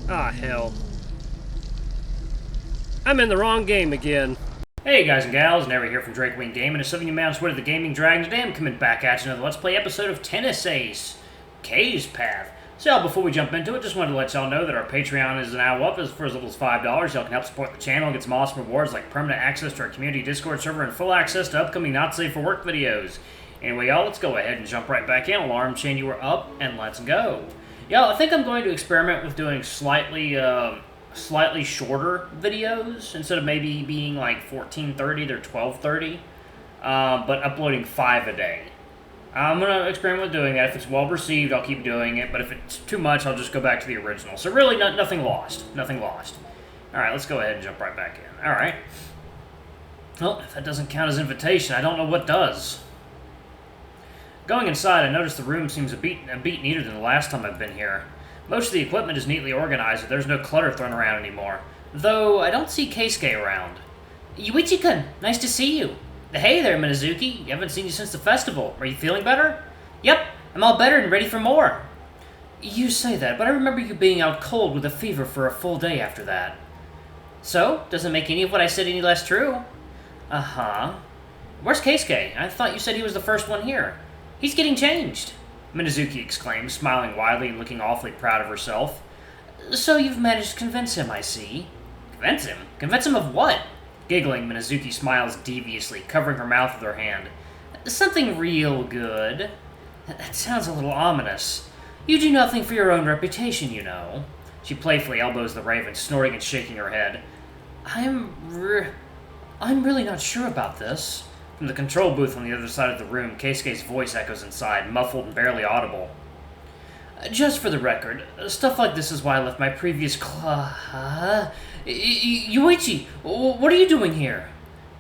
Ah, hell. I'm in the wrong game again. Hey guys and gals, Never here from Drake Wing Game, and it's something you may on Twitter, the Gaming Dragon. Today I'm coming back at you another Let's Play episode of Tennis Ace, K's Path. So before we jump into it, just wanted to let y'all know that our Patreon is now up for as little as $5. Y'all can help support the channel and get some awesome rewards like permanent access to our community Discord server and full access to upcoming Not Safe for Work videos. Anyway, y'all, let's go ahead and jump right back in. Alarm chain, you are up, and let's go. Y'all, I think I'm going to experiment with doing slightly shorter videos instead of maybe being like 14:30 or 12:30, but uploading 5 a day. I'm going to experiment with doing that. If it's well received, I'll keep doing it, but if it's too much, I'll just go back to the original. So really, nothing lost. Nothing lost. Alright, let's go ahead and jump right back in. Alright. Well, if that doesn't count as invitation, I don't know what does. Going inside, I noticed the room seems a bit neater than the last time I've been here. Most of the equipment is neatly organized, and there's no clutter thrown around anymore. Though, I don't see Keisuke around. Yuichi-kun, nice to see you. Hey there, Minazuki. Haven't seen you since the festival. Are you feeling better? Yep, I'm all better and ready for more. You say that, but I remember you being out cold with a fever for a full day after that. So, doesn't make any of what I said any less true. Uh-huh. Where's Keisuke? I thought you said he was the first one here. He's getting changed, Minazuki exclaimed, smiling widely and looking awfully proud of herself. So you've managed to convince him, I see. Convince him? Convince him of what? Giggling, Minazuki smiles deviously, covering her mouth with her hand. Something real good. That sounds a little ominous. You do nothing for your own reputation, you know. She playfully elbows the raven, snorting and shaking her head. I'm really not sure about this. From the control booth on the other side of the room, Keisuke's voice echoes inside, muffled and barely audible. Just for the record, stuff like this is why I left my previous Yuichi, what are you doing here?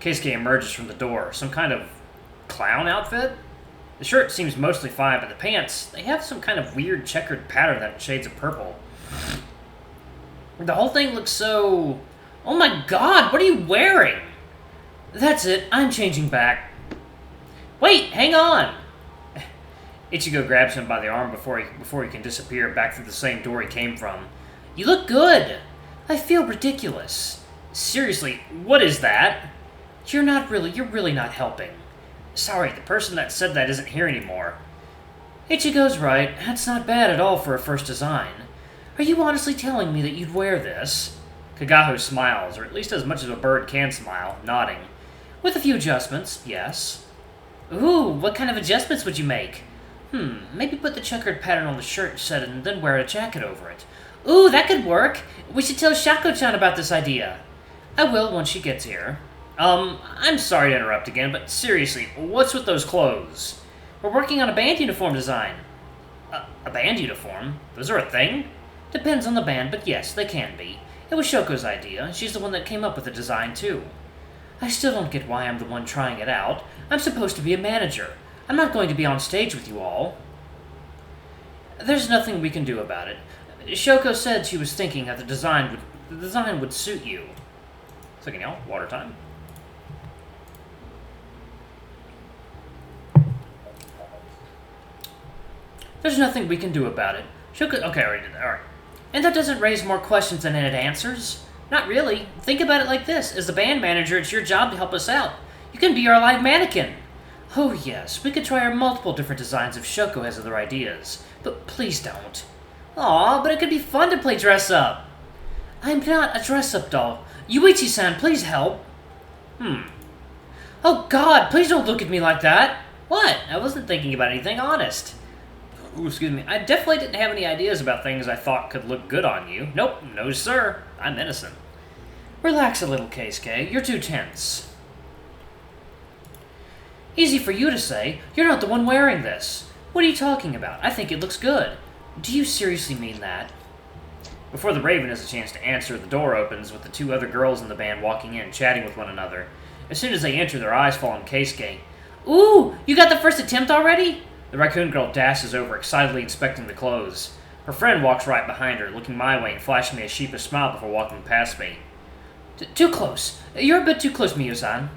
Keisuke emerges from the door. Some kind of clown outfit? The shirt seems mostly fine, but the pants, they have some kind of weird checkered pattern that shades of purple. The whole thing looks so... Oh my god, what are you wearing? That's it, I'm changing back. Wait, hang on! Ichigo grabs him by the arm before he can disappear back through the same door he came from. You look good! I feel ridiculous. Seriously, what is that? You're really not helping. Sorry, the person that said that isn't here anymore. Ichigo's right, that's not bad at all for a first design. Are you honestly telling me that you'd wear this? Kagaho smiles, or at least as much as a bird can smile, nodding. With a few adjustments, yes. Ooh, what kind of adjustments would you make? Maybe put the checkered pattern on the shirt instead and then wear a jacket over it. Ooh, that could work! We should tell Shako-chan about this idea. I will once she gets here. I'm sorry to interrupt again, but seriously, what's with those clothes? We're working on a band uniform design. A band uniform? Those are a thing? Depends on the band, but yes, they can be. It was Shoko's idea. She's the one that came up with the design, too. I still don't get why I'm the one trying it out. I'm supposed to be a manager. I'm not going to be on stage with you all. There's nothing we can do about it. Shoko said she was thinking that the design would suit you. Second, y'all. Water time. There's nothing we can do about it. Shoko... Okay, I already did that. Alright. And that doesn't raise more questions than it answers. Not really. Think about it like this. As the band manager, it's your job to help us out. You can be our live mannequin. Oh yes, we could try our multiple different designs if Shoko has other ideas. But please don't. Aw, but it could be fun to play dress-up. I'm not a dress-up doll. Yuichi-san, please help. Oh god, please don't look at me like that. What? I wasn't thinking about anything, honest. Ooh, excuse me. I definitely didn't have any ideas about things I thought could look good on you. Nope, no sir. I'm innocent. Relax a little, Keisuke. You're too tense. Easy for you to say. You're not the one wearing this. What are you talking about? I think it looks good. Do you seriously mean that? Before the Raven has a chance to answer, the door opens with the two other girls in the band walking in, chatting with one another. As soon as they enter, their eyes fall on Keisuke. Ooh, you got the first attempt already? The raccoon girl dashes over, excitedly inspecting the clothes. Her friend walks right behind her, looking my way and flashing me a sheepish smile before walking past me. Too close. You're a bit too close, Miyu-san.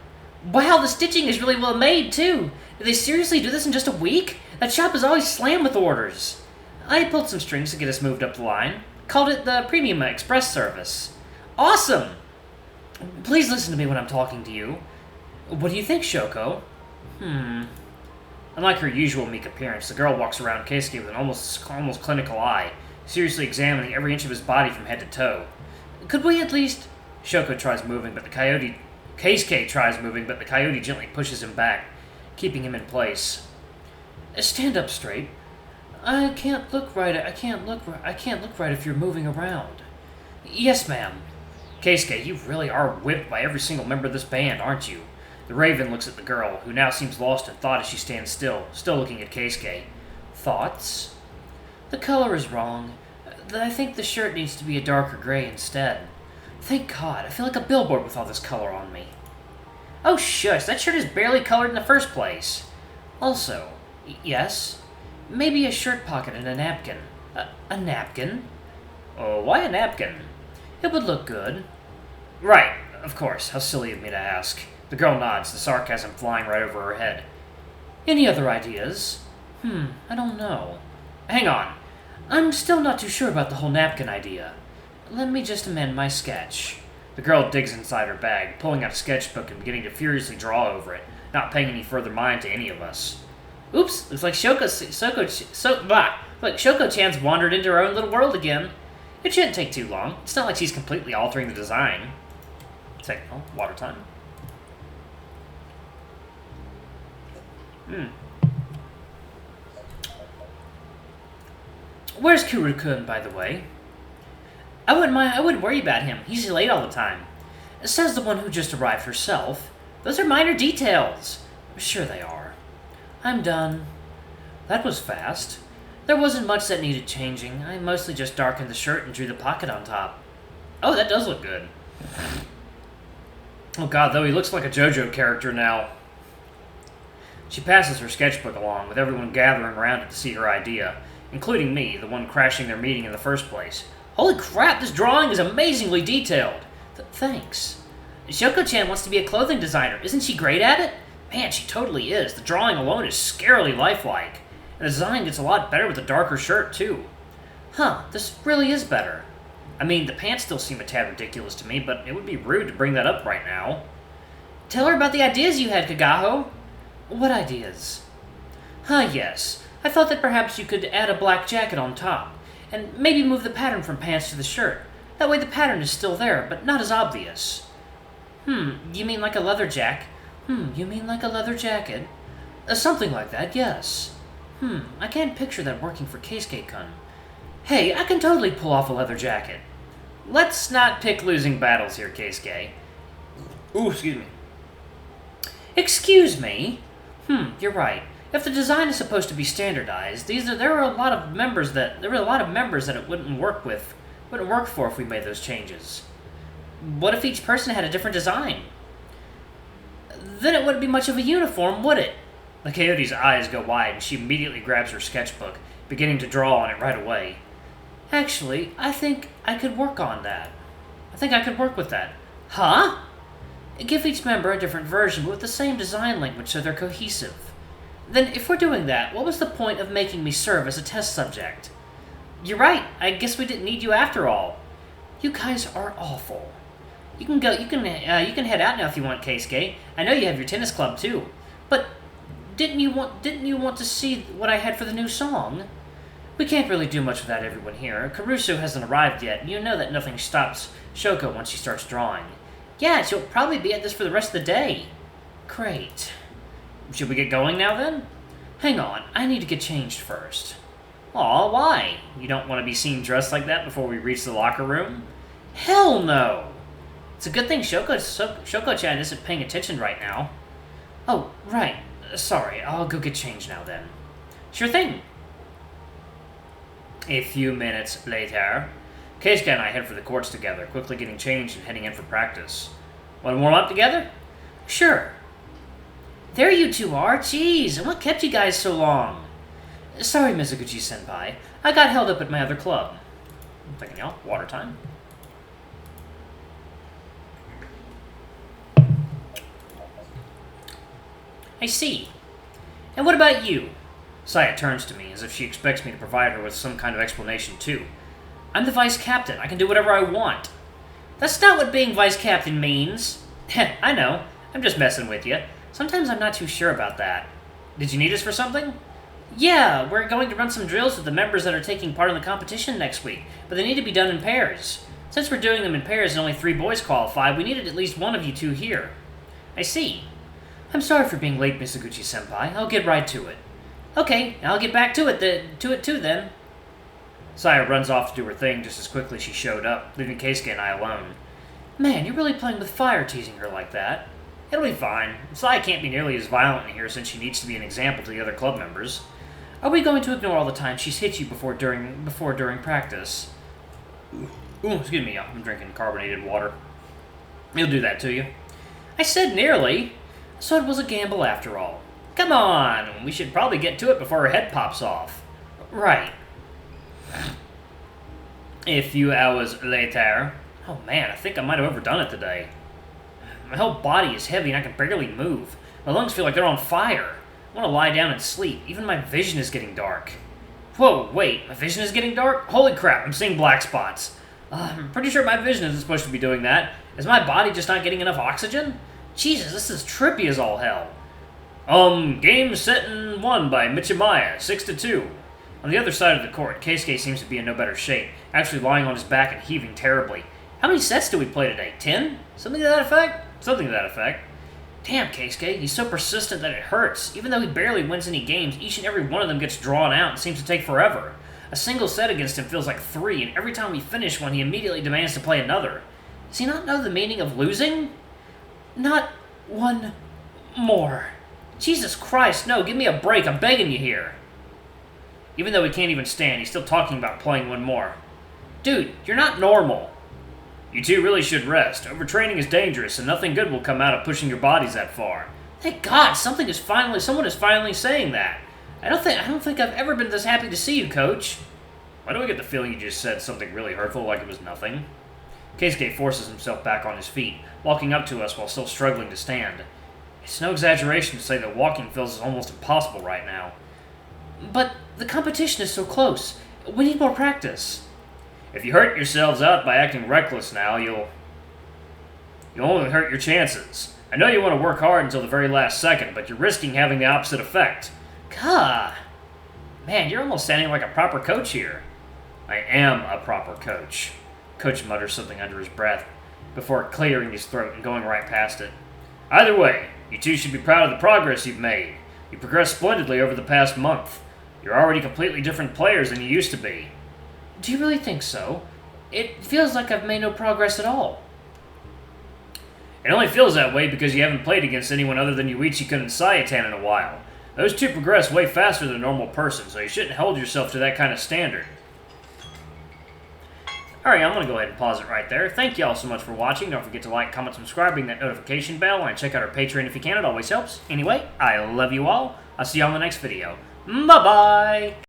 Wow, the stitching is really well made, too. Did they seriously do this in just a week? That shop is always slammed with orders. I pulled some strings to get us moved up the line. Called it the Premium Express service. Awesome! Please listen to me when I'm talking to you. What do you think, Shoko? Unlike her usual meek appearance, the girl walks around Keisuke with an almost clinical eye, seriously examining every inch of his body from head to toe. Could we at least... Keisuke tries moving, but the coyote gently pushes him back, keeping him in place. Stand up straight. I can't look right if you're moving around. Yes, ma'am. Keisuke, you really are whipped by every single member of this band, aren't you? The Raven looks at the girl, who now seems lost in thought as she stands still looking at Keisuke. Thoughts? The color is wrong. I think the shirt needs to be a darker gray instead. Thank God, I feel like a billboard with all this color on me. Oh shush, that shirt is barely colored in the first place. Also, yes, maybe a shirt pocket and a napkin. A napkin? Oh, why a napkin? It would look good. Right, of course, how silly of me to ask. The girl nods, the sarcasm flying right over her head. Any other ideas? I don't know. Hang on. I'm still not too sure about the whole napkin idea. Let me just amend my sketch. The girl digs inside her bag, pulling out a sketchbook and beginning to furiously draw over it, not paying any further mind to any of us. Oops, looks like Shoko-chan's wandered into her own little world again. It shouldn't take too long. It's not like she's completely altering the design. Water time. Where's Kuru-kun, by the way? I wouldn't worry about him. He's late all the time. Says the one who just arrived herself. Those are minor details. Sure they are. I'm done. That was fast. There wasn't much that needed changing. I mostly just darkened the shirt and drew the pocket on top. Oh, that does look good. Oh god, though, he looks like a JoJo character now. She passes her sketchbook along, with everyone gathering around it to see her idea, including me, the one crashing their meeting in the first place. Holy crap, this drawing is amazingly detailed! Thanks. Shoko-chan wants to be a clothing designer. Isn't she great at it? Man, she totally is. The drawing alone is scarily lifelike. And the design gets a lot better with a darker shirt, too. Huh, this really is better. I mean, the pants still seem a tad ridiculous to me, but it would be rude to bring that up right now. Tell her about the ideas you had, Kagaho. What ideas? Yes. I thought that perhaps you could add a black jacket on top, and maybe move the pattern from pants to the shirt. That way the pattern is still there, but not as obvious. You mean like a leather jacket? You mean like a leather jacket? Something like that, yes. I can't picture that working for Keisuke-kun. Hey, I can totally pull off a leather jacket. Let's not pick losing battles here, Keisuke. Ooh, excuse me. Excuse me? You're right. If the design is supposed to be standardized, there are a lot of members that it wouldn't work for if we made those changes. What if each person had a different design? Then it wouldn't be much of a uniform, would it? The coyote's eyes go wide, and she immediately grabs her sketchbook, beginning to draw on it right away. Actually, I think I could work on that. I think I could work with that. Huh? Give each member a different version, but with the same design language so they're cohesive. Then, if we're doing that, what was the point of making me serve as a test subject? You're right. I guess we didn't need you after all. You guys are awful. You can go. You can head out now if you want, Keisuke. I know you have your tennis club too. But didn't you want to see what I had for the new song? We can't really do much without everyone here. Kurusu hasn't arrived yet, and you know that nothing stops Shoko once she starts drawing. Yeah, she'll probably be at this for the rest of the day. Great. Should we get going now, then? Hang on, I need to get changed first. Aw, why? You don't want to be seen dressed like that before we reach the locker room? Hell no! It's a good thing Shoko-chan isn't paying attention right now. Oh, right. Sorry, I'll go get changed now, then. Sure thing. A few minutes later, Keisuke and I head for the courts together, quickly getting changed and heading in for practice. Want to warm up together? Sure. There you two are. Jeez, and what kept you guys so long? Sorry, Mizuguchi-senpai. I got held up at my other club. I'm thinking, y'all, water time. I see. And what about you? Saya turns to me, as if she expects me to provide her with some kind of explanation, too. I'm the vice captain. I can do whatever I want. That's not what being vice captain means. I know. I'm just messing with you. Sometimes I'm not too sure about that. Did you need us for something? Yeah, we're going to run some drills with the members that are taking part in the competition next week, but they need to be done in pairs. Since we're doing them in pairs and only 3 boys qualify, we needed at least one of you 2 here. I see. I'm sorry for being late, Misaguchi-senpai. I'll get right to it. Okay, I'll get back to it too then. Saya runs off to do her thing just as quickly as she showed up, leaving Keisuke and I alone. Man, you're really playing with fire teasing her like that. It'll be fine. Saya can't be nearly as violent in here since she needs to be an example to the other club members. Are we going to ignore all the time she's hit you before during practice? Ooh, excuse me, I'm drinking carbonated water. He'll do that to you. I said nearly. So it was a gamble after all. Come on, we should probably get to it before her head pops off. Right. A few hours later. Oh man, I think I might have overdone it today. My whole body is heavy and I can barely move. My lungs feel like they're on fire. I want to lie down and sleep. Even my vision is getting dark. Whoa, wait, my vision is getting dark? Holy crap, I'm seeing black spots. I'm pretty sure my vision isn't supposed to be doing that. Is my body just not getting enough oxygen? Jesus, this is trippy as all hell. Game set and won by Michimaya, 6-2. On the other side of the court, Keisuke seems to be in no better shape, actually lying on his back and heaving terribly. How many sets did we play today? 10? Something to that effect? Something to that effect. Damn, Keisuke, he's so persistent that it hurts. Even though he barely wins any games, each and every one of them gets drawn out and seems to take forever. A single set against him feels like 3, and every time we finish one, he immediately demands to play another. Does he not know the meaning of losing? Not one more. Jesus Christ, no, give me a break, I'm begging you here. Even though he can't even stand, he's still talking about playing one more. Dude, you're not normal. You two really should rest. Overtraining is dangerous, and nothing good will come out of pushing your bodies that far. Thank God, someone is finally saying that. I don't think I've ever been this happy to see you, Coach. Why do I get the feeling you just said something really hurtful like it was nothing? Keisuke forces himself back on his feet, walking up to us while still struggling to stand. It's no exaggeration to say that walking feels almost impossible right now. But the competition is so close. We need more practice. If you hurt yourselves out by acting reckless now, you'll only hurt your chances. I know you want to work hard until the very last second, but you're risking having the opposite effect. God. Man, you're almost sounding like a proper coach here. I am a proper coach. Coach mutters something under his breath, before clearing his throat and going right past it. Either way, you two should be proud of the progress you've made. You progressed splendidly over the past month. You're already completely different players than you used to be. Do you really think so? It feels like I've made no progress at all. It only feels that way because you haven't played against anyone other than Yuichi-kun and Sayatan in a while. Those two progress way faster than a normal person, so you shouldn't hold yourself to that kind of standard. Alright, I'm going to go ahead and pause it right there. Thank you all so much for watching. Don't forget to like, comment, subscribe, ring that notification bell, and check out our Patreon if you can. It always helps. Anyway, I love you all. I'll see you on the next video. Bye-bye!